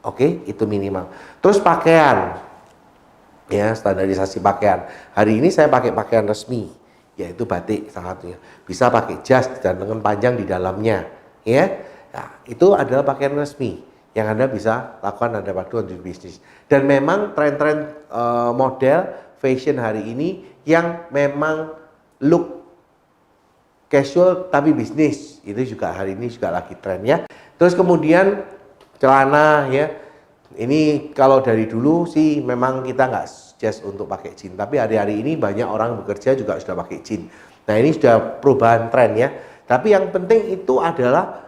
Oke, itu minimal. Terus pakaian, ya standarisasi pakaian. Hari ini saya pakai pakaian resmi, yaitu batik salah satunya. Bisa pakai jas dan lengan panjang di dalamnya, ya. Nah, itu adalah pakaian resmi yang Anda bisa lakukan Anda padu untuk bisnis. Dan memang tren-tren model fashion hari ini yang memang look casual tapi bisnis itu juga hari ini juga lagi tren ya. Terus kemudian celana ya. Ini kalau dari dulu sih memang kita nggak suggest untuk pakai jeans, tapi hari-hari ini banyak orang bekerja juga sudah pakai jeans. Nah ini sudah perubahan tren ya. Tapi yang penting itu adalah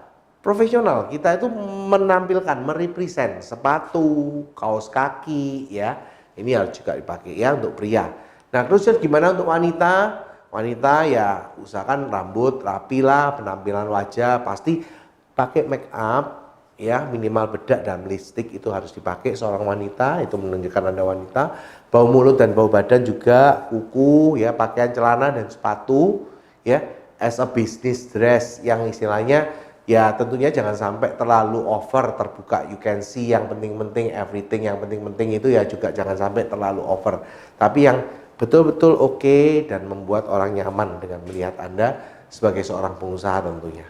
profesional. Kita itu menampilkan, merepresent sepatu, kaos kaki ya. Ini harus juga dipakai ya untuk pria. Nah terus gimana untuk wanita? Wanita ya usahakan rambut rapi lah, penampilan wajah pasti pakai make up ya, minimal bedak dan lipstik itu harus dipakai seorang wanita, itu menunjukkan Anda wanita. Bau mulut dan bau badan juga, kuku ya, pakaian celana dan sepatu ya, as a business dress yang istilahnya ya tentunya jangan sampai terlalu over terbuka, you can see yang penting-penting everything, yang penting-penting itu ya juga jangan sampai terlalu over, tapi yang betul-betul oke dan membuat orang nyaman dengan melihat Anda sebagai seorang pengusaha tentunya.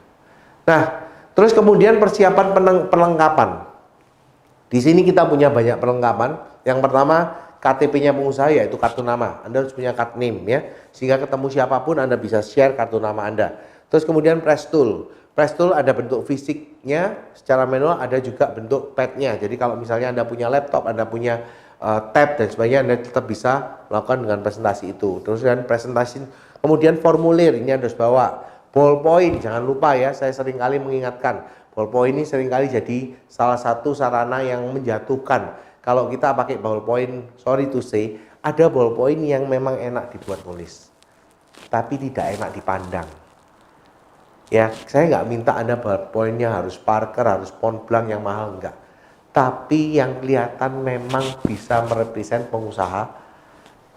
Nah, terus kemudian persiapan perlengkapan. Di sini kita punya banyak perlengkapan. Yang pertama KTP-nya pengusaha yaitu kartu nama. Anda harus punya card name ya, sehingga ketemu siapapun Anda bisa share kartu nama Anda. Terus kemudian press tool. Press tool ada bentuk fisiknya secara manual, ada juga bentuk padnya. Jadi kalau misalnya Anda punya laptop, Anda punya tab dan sebagainya, Anda tetap bisa melakukan dengan presentasi itu. Terus dan presentasi, kemudian formulir ini Anda harus bawa. Ballpoint, jangan lupa ya, saya sering kali mengingatkan, ballpoint ini seringkali jadi salah satu sarana yang menjatuhkan. Kalau kita pakai ballpoint, sorry to say, ada ballpoint yang memang enak dibuat tulis, tapi tidak enak dipandang. Ya, saya nggak minta Anda ballpointnya harus Parker, harus Montblanc yang mahal, enggak. Tapi yang kelihatan memang bisa merepresent pengusaha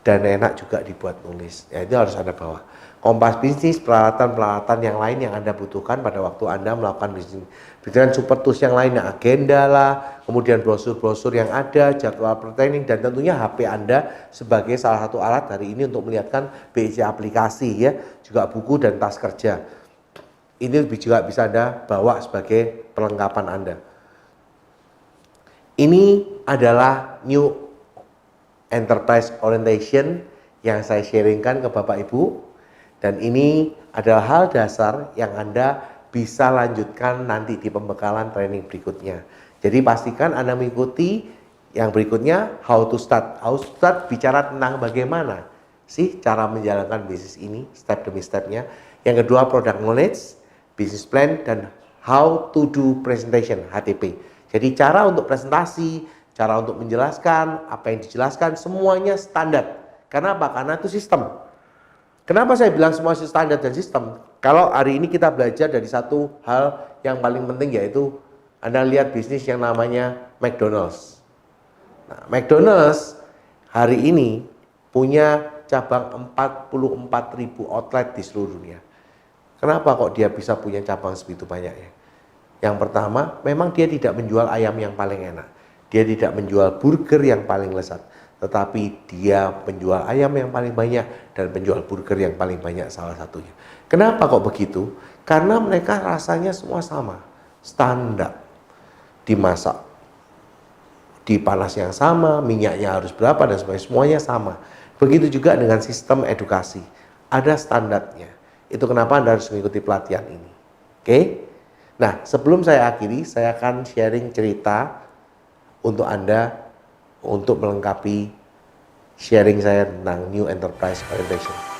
dan enak juga dibuat nulis. Ya, itu harus Anda bawa. Kompas bisnis, peralatan-peralatan yang lain yang Anda butuhkan pada waktu Anda melakukan bisnis. Dengan super tools yang lainnya, agenda lah, kemudian brosur-brosur yang ada, jadwal training, dan tentunya HP Anda sebagai salah satu alat hari ini untuk melihatkan BC aplikasi ya, juga buku dan tas kerja. Ini juga bisa Anda bawa sebagai perlengkapan Anda. Ini adalah new enterprise orientation yang saya sharingkan ke Bapak Ibu. Dan ini adalah hal dasar yang Anda bisa lanjutkan nanti di pembekalan training berikutnya. Jadi pastikan Anda mengikuti yang berikutnya, how to start. How to start bicara tentang bagaimana sih cara menjalankan bisnis ini, step demi stepnya. Yang kedua, product knowledge, business plan, dan how to do presentation, HTP. Jadi cara untuk presentasi, cara untuk menjelaskan, apa yang dijelaskan, semuanya standar. Karena apa? Karena itu sistem. Kenapa saya bilang semua standar dan sistem? Kalau hari ini kita belajar dari satu hal yang paling penting, yaitu Anda lihat bisnis yang namanya McDonald's. Nah, McDonald's hari ini punya cabang 44.000 outlet di seluruh dunia. Kenapa kok dia bisa punya cabang segitu banyaknya? Yang pertama, memang dia tidak menjual ayam yang paling enak. Dia tidak menjual burger yang paling lezat. Tetapi dia penjual ayam yang paling banyak dan penjual burger yang paling banyak salah satunya. Kenapa kok begitu? Karena mereka rasanya semua sama, standar, dimasak di panas yang sama, minyaknya harus berapa dan sebagainya, semuanya sama. Begitu juga dengan sistem edukasi, ada standarnya. Itu kenapa Anda harus mengikuti pelatihan ini. Oke? Nah, sebelum saya akhiri, saya akan sharing cerita untuk Anda untuk melengkapi sharing saya tentang New Enterprise Orientation.